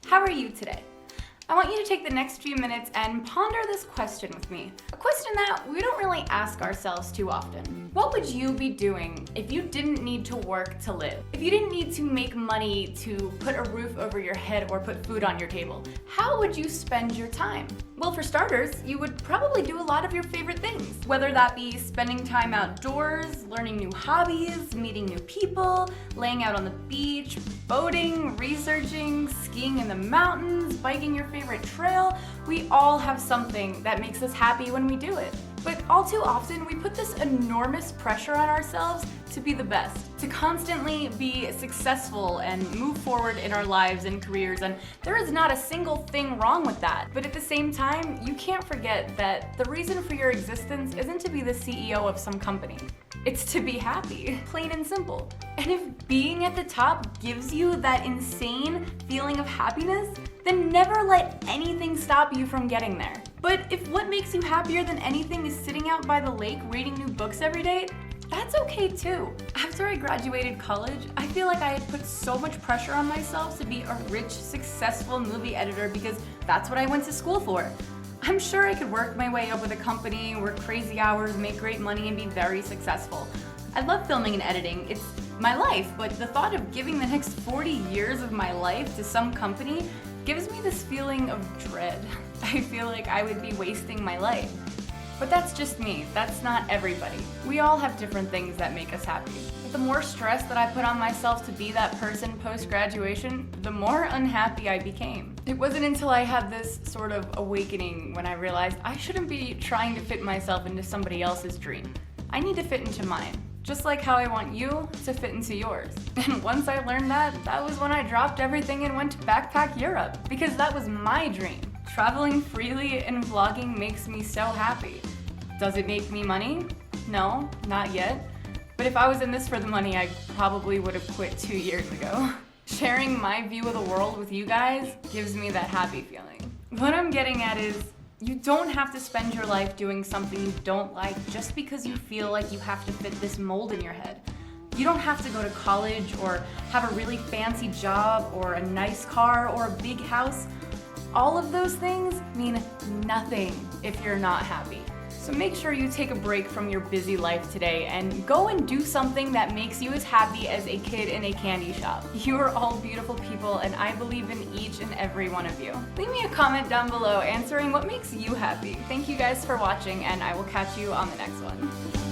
How are you today? I want you to take the next few minutes and ponder this question with me. A question that we don't really ask ourselves too often. What would you be doing if you didn't need to work to live? If you didn't need to make money to put a roof over your head or put food on your table? How would you spend your time? Well, for starters, you would probably do a lot of your favorite things. Whether that be spending time outdoors, learning new hobbies, meeting new people, laying out on the beach, boating, researching, skiing in the mountains, biking your favorite trail. We all have something that makes us happy when we do it. But all too often, we put this enormous pressure on ourselves to be the best, to constantly be successful and move forward in our lives and careers, and there is not a single thing wrong with that. But at the same time, you can't forget that the reason for your existence isn't to be the CEO of some company. It's to be happy, plain and simple. And if being at the top gives you that insane feeling of happiness, then never let anything stop you from getting there. But if what makes you happier than anything is sitting out by the lake reading new books every day, that's okay too. After I graduated college, I feel like I had put so much pressure on myself to be a rich, successful movie editor because that's what I went to school for. I'm sure I could work my way up with a company, work crazy hours, make great money, and be very successful. I love filming and editing. It's my life, but the thought of giving the next 40 years of my life to some company gives me this feeling of dread. I feel like I would be wasting my life. But that's just me. That's not everybody. We all have different things that make us happy. But the more stress that I put on myself to be that person post-graduation, the more unhappy I became. It wasn't until I had this sort of awakening when I realized I shouldn't be trying to fit myself into somebody else's dream. I need to fit into mine. Just like how I want you to fit into yours. And once I learned that, that was when I dropped everything and went to backpack Europe. Because that was my dream. Traveling freely and vlogging makes me so happy. Does it make me money? No, not yet. But if I was in this for the money, I probably would have quit 2 years ago. Sharing my view of the world with you guys gives me that happy feeling. What I'm getting at is, you don't have to spend your life doing something you don't like just because you feel like you have to fit this mold in your head. You don't have to go to college or have a really fancy job or a nice car or a big house. All of those things mean nothing if you're not happy. So make sure you take a break from your busy life today and go and do something that makes you as happy as a kid in a candy shop. You are all beautiful people, and I believe in each and every one of you. Leave me a comment down below answering what makes you happy. Thank you guys for watching, and I will catch you on the next one.